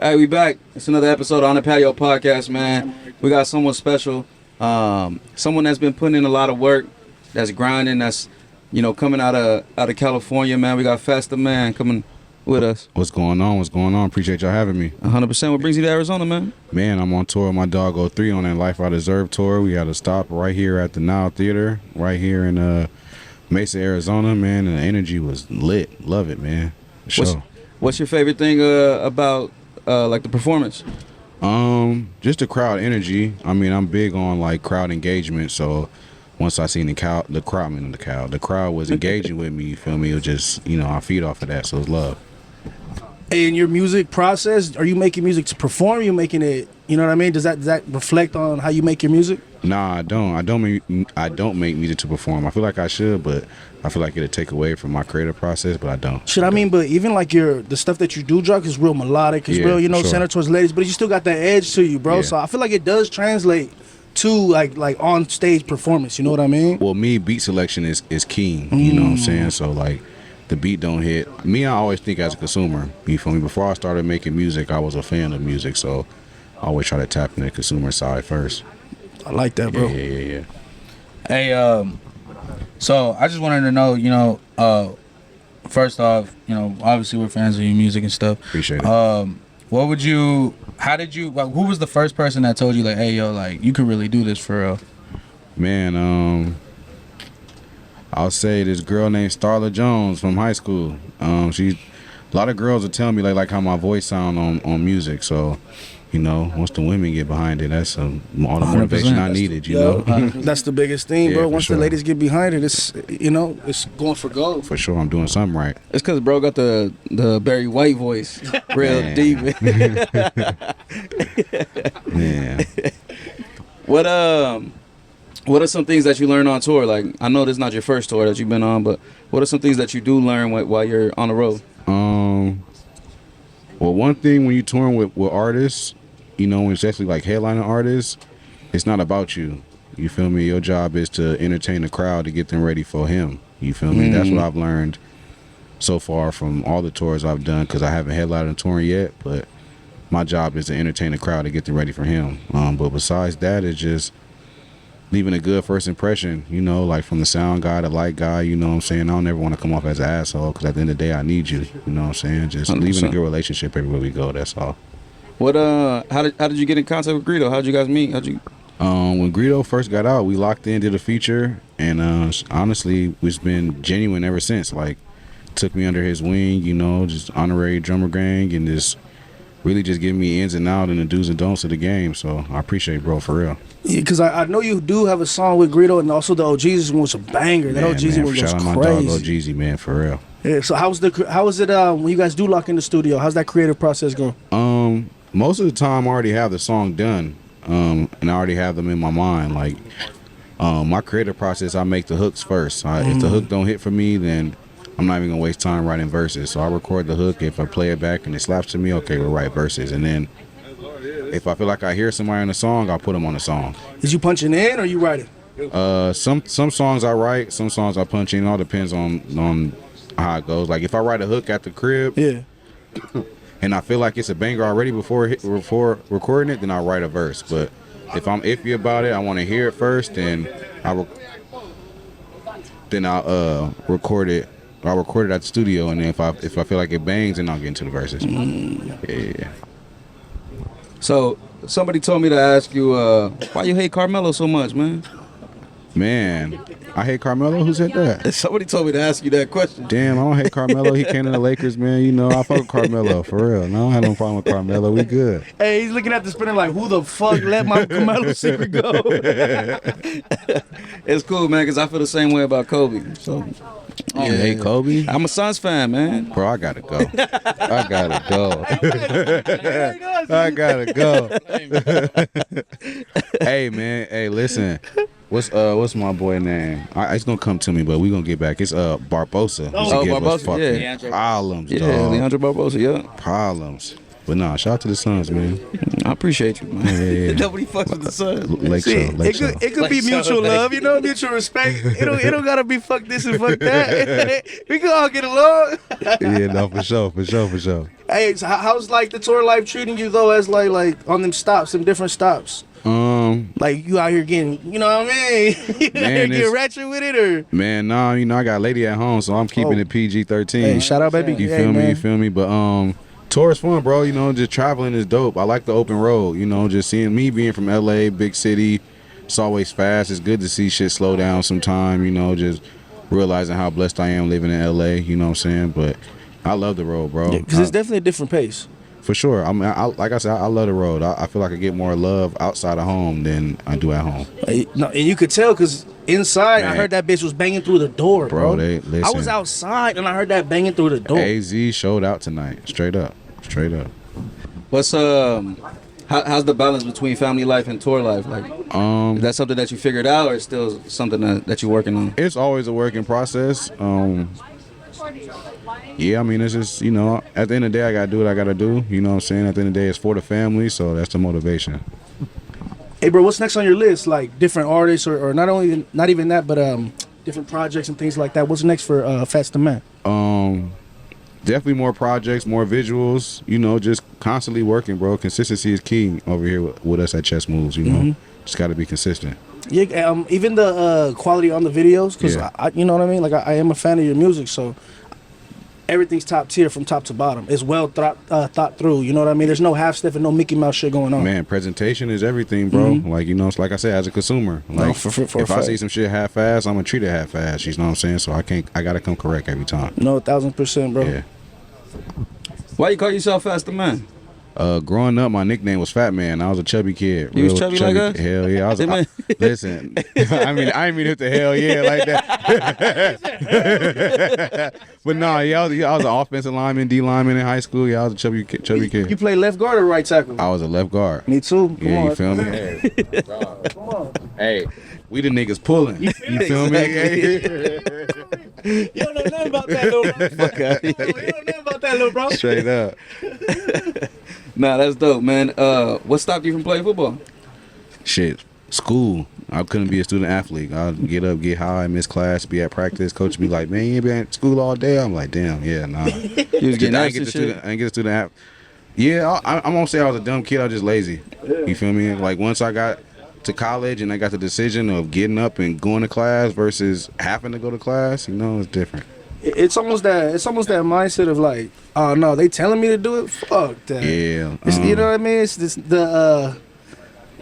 Hey, we back. It's another episode on the Patio podcast, man. We got someone special, someone that's been putting in a lot of work, that's grinding, that's coming out of California, man. We got Fatstheman coming with us. What's going on? What's going on? Appreciate y'all having me. 100%. What brings you to Arizona, man? Man, I'm on tour with my dog 03 on that Life I Deserve tour. We had to stop right here at the Now Theater, right here in Mesa, Arizona, man. And the energy was lit. Love it, man. Sure. What's your favorite thing about like the performance? Just the crowd energy. I mean, I'm big on like crowd engagement. So once I seen the crowd was engaging with me. You feel me? It was just I feed off of that. So it's love. Hey, in your music process, are you making music to perform? Are you making it? You know what I mean? Does that reflect on how you make your music? Nah, I don't. I don't make music to perform. I feel like I should, but I feel like it'll take away from my creative process, but I don't. But even like the stuff that you do drop is real melodic, it's real, sure. centered towards ladies, but you still got that edge to you, bro. Yeah. So I feel like it does translate to like on stage performance. You know what I mean? Well, me, beat selection is key. You know what I'm saying? So like the beat don't hit. Me, I always think as a consumer. You feel me? Before I started making music, I was a fan of music, so I always try to tap into the consumer side first. I like that, bro. Yeah. Hey, so I just wanted to know, first off, obviously we're fans of your music and stuff. Appreciate it. Who was the first person that told you like, hey, yo, like you could really do this for real? Man, I'll say this girl named Starla Jones from high school. A lot of girls are telling me like how my voice sound on music. So, once the women get behind it, that's all the motivation I needed. That's the biggest thing, Yeah, bro. for Once sure. the ladies get behind it, it's it's going for gold. For sure, I'm doing something right. It's because bro got the Barry White voice, real Man. deep. Yeah. What are some things that you learn on tour? Like, I know this is not your first tour that you've been on, but what are some things that you do learn while you're on the road? Well, one thing when you're touring with artists, especially like headlining artists, it's not about you. You feel me? Your job is to entertain the crowd to get them ready for him. You feel me? That's what I've learned so far from all the tours I've done, because I haven't headlined a tour yet, but my job is to entertain the crowd to get them ready for him. But besides that, it's just leaving a good first impression, like from the sound guy, the light guy, you know what I'm saying? I don't ever want to come off as an asshole, because at the end of the day, I need you, you know what I'm saying? Just 100%. leaving a good relationship everywhere we go, that's all. How did you get in contact with Greedo? How'd you guys meet? When Greedo first got out, we locked in, did a feature, and honestly, we've been genuine ever since. Like, took me under his wing, just honorary drummer gang, and just really just giving me ins and outs and the do's and don'ts of the game. So I appreciate bro, for real. Yeah, because I know you do have a song with Greedo, and also the OGs one was a banger. That OGs one was shout out my crazy. dog OGZ, man, for real. Yeah, so how is it when you guys do lock in the studio? How's that creative process going? Most of the time I already have the song done, and I already have them in my mind. Like, my creative process, I make the hooks first. If the hook don't hit for me, then I'm not even gonna waste time writing verses. So I record the hook. If I play it back and it slaps to me, okay, we'll write verses. And then if I feel like I hear somebody in the song, I'll put them on the song. Is you punching in or you writing? Some songs I write, some songs I punch in. It all depends on how it goes. Like if I write a hook at the crib, Yeah. and I feel like it's a banger already before recording it, then I'll write a verse. But if I'm iffy about it, I want to hear it first, then I'll record it. I'll record it at the studio, and then if I feel like it bangs, then I'll get into the verses. Yeah. So somebody told me to ask you why you hate Carmelo so much, man. Man, I hate Carmelo. Who said that? Somebody told me to ask you that question. Damn, I don't hate Carmelo. He came to the Lakers, man. I fuck with Carmelo, for real. No, I don't have no problem with Carmelo. We good. Hey, he's looking at the spinner like, who the fuck let my Carmelo secret go? It's cool, man, because I feel the same way about Kobe. So, You hate Kobe? I'm a Suns fan, man. Bro, I gotta go. I gotta go. Hey, man. Hey, listen. What's my boy name? It's gonna come to me, but we gonna get back. It's Barbosa. Barbosa, yeah. Problems, Yeah, dog. Leandro Barbosa, yeah. Problems. But nah, shout out to the Suns, man. I appreciate you, man. Yeah. Nobody fucks with the Suns. Lake See, Show, Lake Show. it could be mutual love, mutual respect. It don't gotta be fuck this and fuck that. We can all get along. Yeah, no, for sure. Hey, so how's like the tour life treating you though? As like on them stops, them different stops. Like you out here getting, you know what I mean? You out here getting ratchet with it, or man, nah, you know I got a lady at home, so I'm keeping it PG-13. Hey, shout out, baby. You Hey, feel me? man. You feel me? But tour is fun, bro. You know, just traveling is dope. I like the open road. You know, just seeing me being from LA, big city. It's always fast. It's good to see shit slow down sometime. You know, just realizing how blessed I am living in LA. You know what I'm saying? But I love the road, bro. because it's definitely a different pace. For sure. I mean, like I said, I love the road. I feel like I get more love outside of home than I do at home. No, and you could tell because inside, Man. I heard that bitch was banging through the door, bro. Listen. I was outside and I heard that banging through the door. AZ showed out tonight. Straight up. What's how's the balance between family life and tour life? Like, is that something that you figured out, or is still something that you're working on? It's always a work in process. Yeah, I mean, it's just, you know, at the end of the day, I got to do what I got to do. You know what I'm saying? At the end of the day, it's for the family, so that's the motivation. Hey, bro, what's next on your list? Like different artists, or not even that, but different projects and things like that. What's next for Fatstheman? Definitely more projects, more visuals, you know, just constantly working, bro. Consistency is key over here with us at Chess Moves, you know. Just got to be consistent. Yeah, even the quality on the videos, because Yeah. I, you know what I mean? Like I am a fan of your music, so everything's top tier from top to bottom. It's well thought through, you know what I mean? There's no half step and no Mickey Mouse shit going on. Man, presentation is everything, bro. Like, you know, it's like I said, as a consumer, like, No, for if I see some shit half-assed, I'm going to treat it half-assed, you know what I'm saying? So I got to come correct every time. No, 1,000%, bro. Yeah. Why you call yourself Fatstheman? Growing up, my nickname was Fat Man. I was a chubby kid. You was real chubby like us? Hell yeah. Listen, I mean, I ain't mean to hit the hell yeah like that. But no, yeah, I was an offensive lineman, D lineman in high school. Yeah, I was a chubby kid. You play left guard or right tackle? I was a left guard. Me too. Come Yeah, on. you feel me? Hey, Come on. hey, we the niggas pulling. You feel me? You don't know nothing about that, little bro. Fuck out. You don't know nothing about that, little bro. Straight up. Nah, that's dope, man. What stopped you from playing football? Shit, school. I couldn't be a student athlete. I'd get up, get high, miss class, be at practice. Coach be like, "Man, you ain't been at school all day." I'm like, "Damn, yeah, nah." You was getting I absent shit? ain't get a student app. Yeah, I'm gonna say I was a dumb kid. I was just lazy. You feel me? Like once I got to college and I got the decision of getting up and going to class versus having to go to class, you know, it's different. It's almost that mindset of like, oh no, they telling me to do it. Fuck that. Yeah, It's, you know what I mean? It's this, the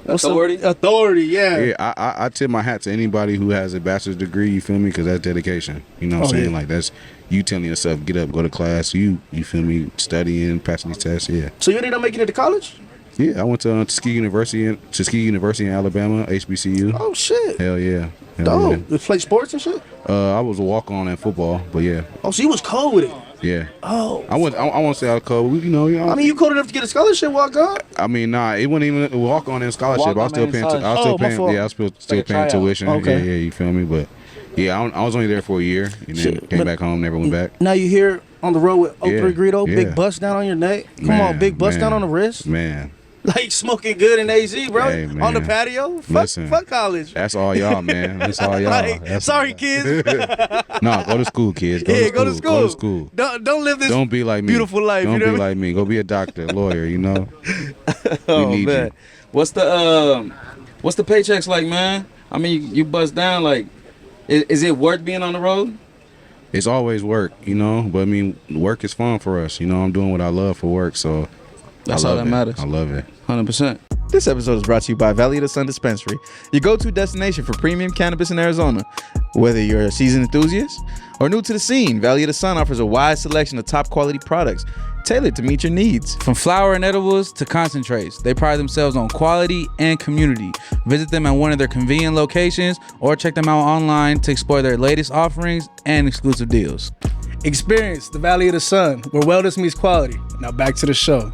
Authority? Authority, yeah. Yeah, I tip my hat to anybody who has a bachelor's degree. You feel me? Because that's dedication. You know what I'm saying? Yeah. Like that's you telling yourself, get up, go to class. You feel me? Studying, passing these tests. Yeah. So you ended up making it to college? Yeah, I went to Tuskegee University in Alabama, HBCU. Oh shit. Hell yeah. Hell Dope. You play sports and shit? yeah. I was a walk-on in football, but yeah, Oh, so you was cold with it. yeah. Oh. I won't say I was cold. You know. I mean, you cold enough to get a scholarship, walk on? Nah, it wasn't even a walk-on in scholarship. I was still paying. I was still my paying. fault. Yeah, I was still like a paying tryout. tuition. Okay. Yeah, you feel me? But yeah, I was only there for a year, and then Shit, came but- back home. Never went back. Now you here on the road with 03 Yeah, Greedo, yeah. big bust down on your neck. Come Man, on, big bust man, down on the wrist. Man, Like smoking good in AZ, bro. Hey, On the man. patio. Listen. Fuck college. that's all y'all, man. That's all y'all. Like, That's sorry, all. kids. No, go to school, kids. Yeah, go to school. Go to school. Don't live this Don't be like me. beautiful life. Don't you know be what I like me. Go be a doctor, a lawyer. You know. Oh need man, you. what's the paychecks like, man? I mean, you bust down. Like, is it worth being on the road? It's always work, you know. But I mean, work is fun for us. You know, I'm doing what I love for work, so That's I all love that it. matters. I love it. 100%. This episode is brought to you by Valley of the Sun Dispensary, your go-to destination for premium cannabis in Arizona. Whether you're a seasoned enthusiast or new to the scene, Valley of the Sun offers a wide selection of top-quality products tailored to meet your needs. From flower and edibles to concentrates, they pride themselves on quality and community. Visit them at one of their convenient locations or check them out online to explore their latest offerings and exclusive deals. Experience the Valley of the Sun, where wellness meets quality. Now back to the show.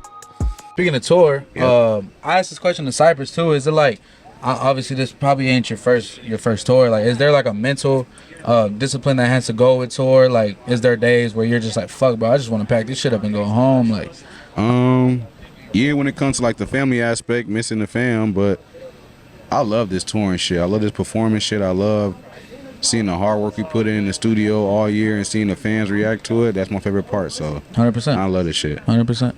Speaking of tour, I asked this question to Cypress too. Is it like, obviously this probably ain't your first tour. Like, is there like a mental discipline that has to go with tour? Like, is there days where you're just like, fuck, bro, I just want to pack this shit up and go home? Like, Yeah, when it comes to like the family aspect, missing the fam, but I love this touring shit. I love this performance shit. I love seeing the hard work we put in the studio all year and seeing the fans react to it, that's my favorite part. So 100%. I love this shit. 100%.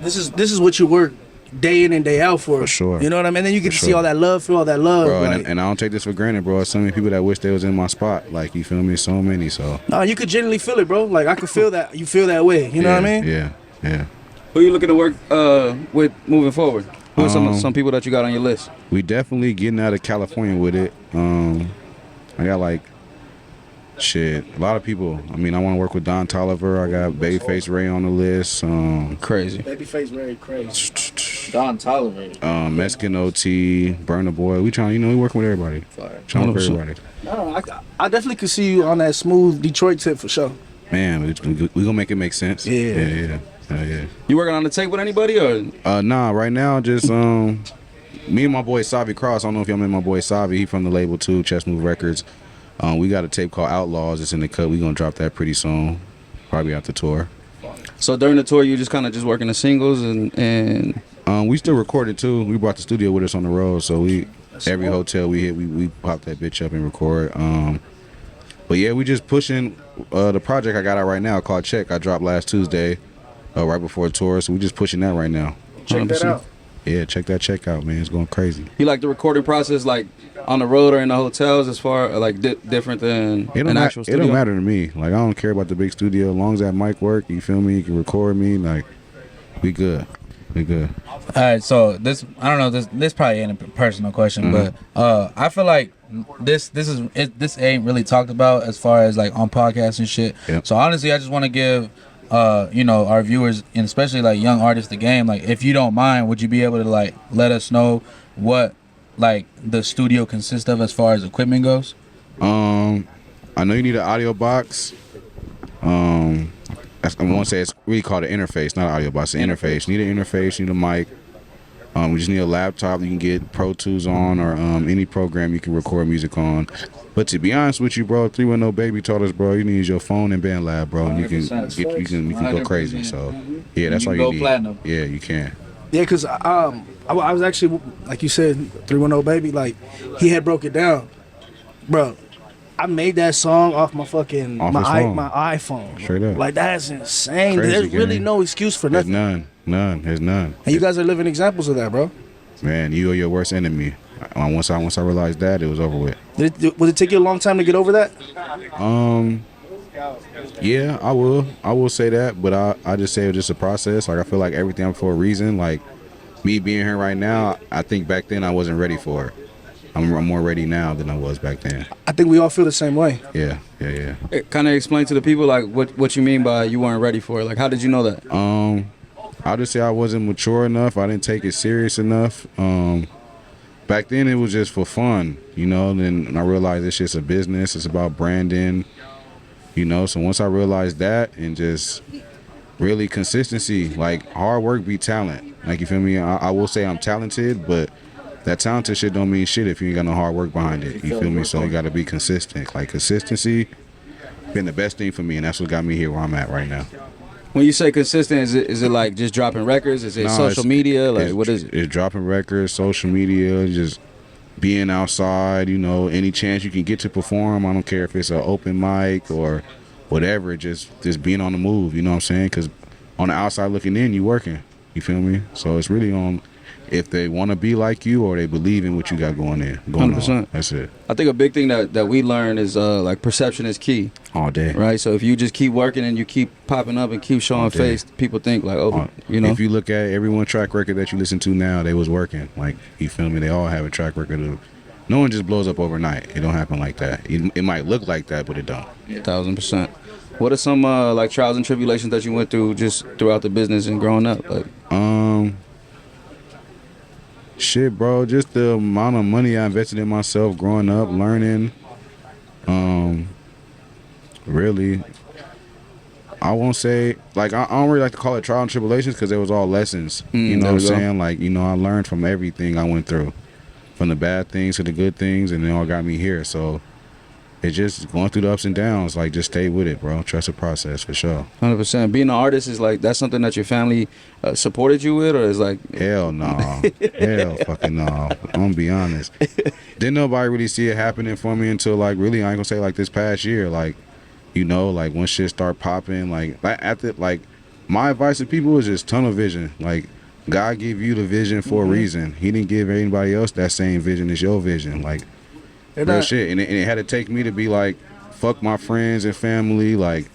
This is what you work day in and day out for. For sure. You know what I mean? And then you get For to see sure. all that love, feel all that love. Bro, like, and I don't take this for granted, bro. So many people that wish they was in my spot. Like, you feel me? So many, so. no, you could genuinely feel it, bro. Like I could feel that. You feel that way. You know what I mean? Yeah. Who you looking to work with moving forward? Who are some people that you got on your list? We definitely getting out of California with it. I got like, shit, a lot of people. I mean, I want to work with Don Tolliver. I got Babyface Ray on the list. Crazy. Babyface very crazy. Don Tolliver. Mexican OT, Burna Boy. We trying, we working with everybody. Trying with everybody. No, I definitely could see you on that smooth Detroit tip for sure. Man, we gonna make it make sense. Yeah. You working on the tape with anybody or? Nah, right now just me and my boy Savi Cross. I don't know if y'all met my boy Savi. He from the label too, Chest Move Records. We got a tape called Outlaws. It's in the cut. We gonna drop that pretty soon. Probably after tour. So during the tour, you just kind of just working the singles and we still recorded too. We brought the studio with us on the road, so every hotel we hit, we pop that bitch up and record. But yeah, we just pushing the project I got out right now called Check. I dropped last Tuesday, right before tour. So we just pushing that right now. Check that out. Yeah, check that check out, man. It's going crazy. You like the recording process like on the road or in the hotels as far like different than an actual studio? It don't matter to me. Like, I don't care about the big studio. As long as that mic work, you feel me? You can record me. Like, we good. All right, so this, I don't know, this probably ain't a personal question, but I feel like this ain't really talked about as far as like on podcasts and shit. Yep. So honestly, I just want to give our viewers and especially like young artists the game. Like, if you don't mind, would you be able to like let us know what like the studio consists of as far as equipment goes? I know you need an audio box. I want to say it's really called an interface, not an audio box. An interface. You need an interface. You need a mic. We just need a laptop you can get Pro Tools on, or any program you can record music on. But to be honest with you, bro, 310 Baby taught us, bro, you need your phone and BandLab, bro, and you can go crazy. So yeah, that's all you need. Platinum. Yeah, you can. Yeah, because I was actually, like you said, 310 Baby, like, he had broke it down. Bro, I made that song off my fucking, my iPhone. Straight up. Like, that's insane. Crazy, There's really no excuse for nothing. There's none. And you guys are living examples of that, bro. Man, you are your worst enemy. Once I realized that, it was over with. Would it take you a long time to get over that? Yeah, I will say that, but I just say it's just a process. Like, I feel like everything for a reason. Like, me being here right now, I think back then I wasn't ready for it. I'm more ready now than I was back then. I think we all feel the same way. Yeah. Kind of explain to the people like what you mean by you weren't ready for it. Like, how did you know that? I'll just say I wasn't mature enough. I didn't take it serious enough. Back then it was just for fun, Then I realized it's just a business. It's about branding, So once I realized that, and just really consistency, like, hard work beat talent. Like, you feel me? I will say I'm talented, but that talented shit don't mean shit if you ain't got no hard work behind it. You feel me? So you got to be consistent. Like, consistency been the best thing for me, and that's what got me here where I'm at right now. When you say consistent, is it like just dropping records? Is it social media? Like, what is it? It's dropping records, social media, just being outside, any chance you can get to perform. I don't care if it's an open mic or whatever, just being on the move, you know what I'm saying? Because on the outside looking in, you working. You feel me? So it's really on if they want to be like you or they believe in what you got going 100%. on. That's it. I think a big thing that we learned is like perception is key. All day. Right? So if you just keep working and you keep popping up and keep showing face, people think like, If you look at everyone track record that you listen to now, they was working. Like, you feel me? They all have a track record of, no one just blows up overnight. It don't happen like that. It might look like that, but it don't. 1,000%. What are some like trials and tribulations that you went through just throughout the business and growing up? Like, shit, bro, just the amount of money I invested in myself growing up, learning. Really, I won't say, like, I don't really like to call it trial and tribulations because it was all lessons. You know what I'm saying? Like, I learned from everything I went through, from the bad things to the good things, and it all got me here. So it's just going through the ups and downs. Like, just stay with it, bro. Trust the process for sure. 100%. Being an artist is like, that's something that your family supported you with, or is like, Hell no. Hell fucking no. I'm gonna be honest. Didn't nobody really see it happening for me until, like, really, I ain't gonna say like this past year. Like, you know, like when shit start popping, like my advice to people is just tunnel vision. Like, God gave you the vision for a reason. He didn't give anybody else that same vision as your vision. Like, real shit. And it had to take me to be like, fuck my friends and family. Like,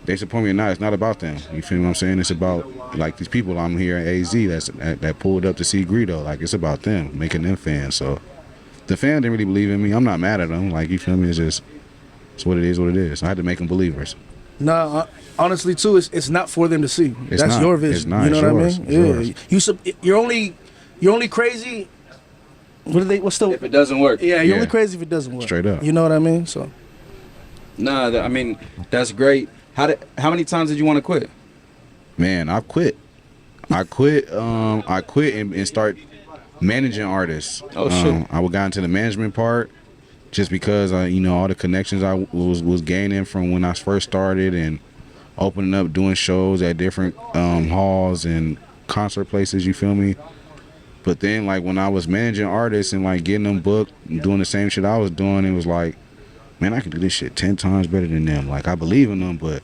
they support me or not. It's not about them. You feel what I'm saying? It's about, like, these people I'm here at AZ that pulled up to see Greedo. Like, it's about them, making them fans. So the fan didn't really believe in me. I'm not mad at them. Like, you feel me? It's what it is, what it is. I had to make them believers. No, honestly, too, it's not for them to see. It's That's not. your vision. It's not. You know It's what yours. I mean? It's Yeah. You're only crazy. What's the? if it doesn't work. Yeah, you're Yeah. only crazy if it doesn't work. Straight up. You know what I mean? So. Nah, I mean, that's great. How many times did you want to quit? Man, I quit. I quit and start managing artists. Oh, shit. I got into the management part just because all the connections I was gaining from when I first started and opening up, doing shows at different halls and concert places, you feel me? But then, like, when I was managing artists and, like, getting them booked and doing the same shit I was doing, it was like, man, I can do this shit 10 times better than them. Like, I believe in them, but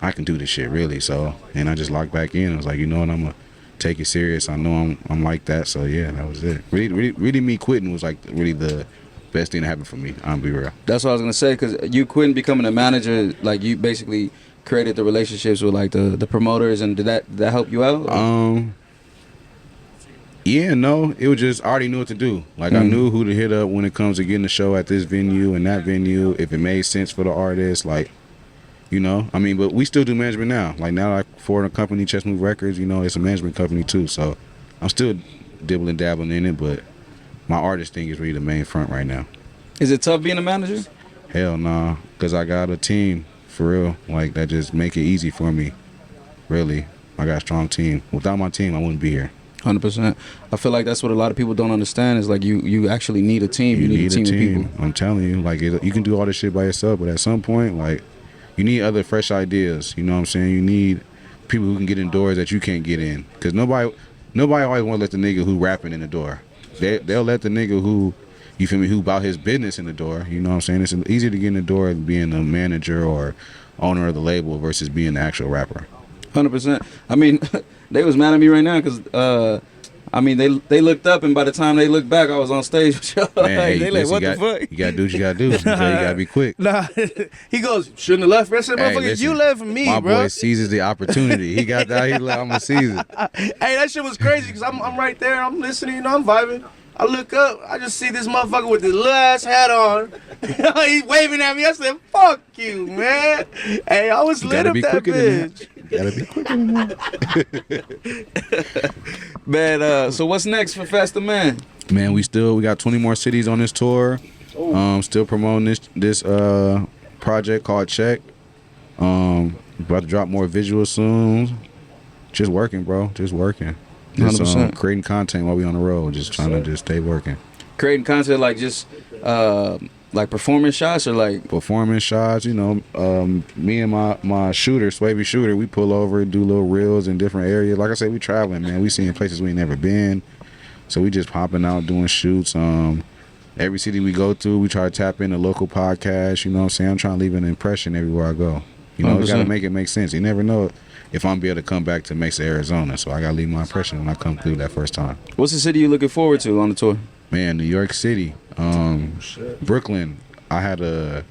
I can do this shit really. So, and I just locked back in. I was like, you know what, I'm gonna take it serious. I know I'm like that. So yeah, that was it. Really me quitting was like really the best thing that happened for me. I'm be real. That's what I was gonna say, because you quitting becoming a manager, like, you basically created the relationships with, like, the promoters, and did that help you out? Yeah, no, it was just I already knew what to do. Like, I knew who to hit up when it comes to getting a show at this venue and that venue, if it made sense for the artist. Like, I mean, but we still do management now. Like, now, like, for a company, Chess Move Records, it's a management company too. So I'm still dibbling dabbling in it, but my artist thing is really the main front right now. Is it tough being a manager? Hell nah, because I got a team for real, like, that just make it easy for me. Really, I got a strong team. Without my team, I wouldn't be here. 100%. I feel like that's what a lot of people don't understand, is like you actually need a team. You need a team of people. I'm telling you, like, you can do all this shit by yourself, but at some point, like, you need other fresh ideas. You know what I'm saying? You need people who can get in doors that you can't get in. Because nobody always want to let the nigga who rapping in the door. They'll let the nigga who, you feel me, who about his business in the door. You know what I'm saying? It's easier to get in the door than being a manager or owner of the label versus being the actual rapper. 100%. I mean, they was mad at me right now because, I mean, they looked up, and by the time they looked back, I was on stage with y'all. Man, hey, they like, what the fuck? You gotta do what you gotta do. You gotta be quick. Nah, he goes, shouldn't have left. I said, motherfucker, listen, you left for me, my bro. boy seizes the opportunity. He got that. I'm gonna seize it. Hey, that shit was crazy because I'm right there. I'm listening. I'm vibing. I look up. I just see this motherfucker with his little ass hat on. He's waving at me. I said, fuck you, man. Hey, I was lit up that bitch. You gotta be quicker than that. Man, so what's next for Fatstheman? Man, we got 20 more cities on this tour. Still promoting this project called Check. About to drop more visuals soon. Just working, bro. Just working. Just 100%. Creating content while we on the road. Just trying to just stay working. Creating content, like, just like performance shots, or like Performance shots, me and my shooter, Swavy Shooter, we pull over, do little reels in different areas. Like I said, we traveling, man. We seeing places we ain't never been. So we just popping out, doing shoots. Every city we go to, we try to tap in a local podcast. You know what I'm saying? I'm trying to leave an impression everywhere I go. You got to make it make sense. You never know if I'm be able to come back to Mesa, Arizona. So I got to leave my impression when I come through that first time. what's the city you looking forward to on the tour? Man, New York City, Brooklyn. I had I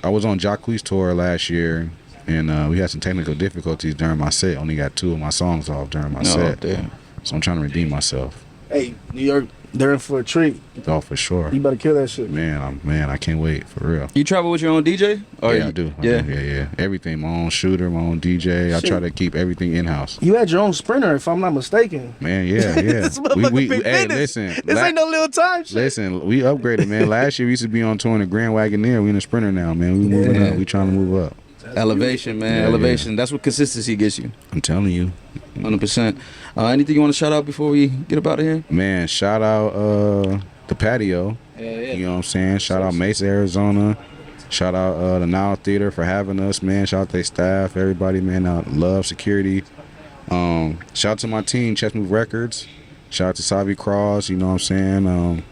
was on Jacquees tour last year, and we had some technical difficulties during my set. Only got 2 of my songs off during my set. Damn. So I'm trying to redeem myself. Hey, New York, they're in for a treat. Oh, for sure. You better kill that shit. Man, I can't wait, for real. You travel with your own DJ? Or Yeah, I do. Yeah. Everything. My own shooter, my own DJ. I try to keep everything in-house. You had your own sprinter, if I'm not mistaken. Man, yeah. This motherfucker big Hey, business. listen. This ain't no little time shit. Listen, we upgraded, man. Last year we used to be on tour in a Grand Wagoneer. We in a Sprinter now, man. We moving up. We trying to move up. Elevation, man. Yeah, Elevation. That's what consistency gets you. I'm telling you. 100%. Anything you want to shout out before we get up out of here? Man, shout out the Patio. Yeah. You know what I'm saying? Shout out Mesa, Arizona. Shout out the Now Theater for having us, man. Shout out their staff, everybody, man. Love security. Shout out to my team, Chess Move Records. Shout out to Savi Cross, you know what I'm saying?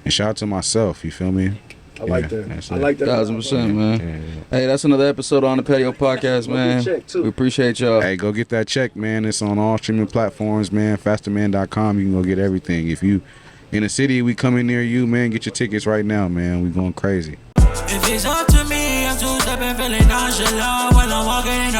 And shout out to myself, you feel me? I like that. That's I it. like that. 1000%, man. Hey, that's another episode on the Patio Podcast, man. check, too. We appreciate y'all. Hey, go get that check, man. It's on all streaming platforms, man. Fatstheman.com. You can go get everything. If you in a city, we coming near you, man. Get your tickets right now, man. We going crazy. If it's up to me, I'm two-stepping, feeling nonchalant when I'm walking in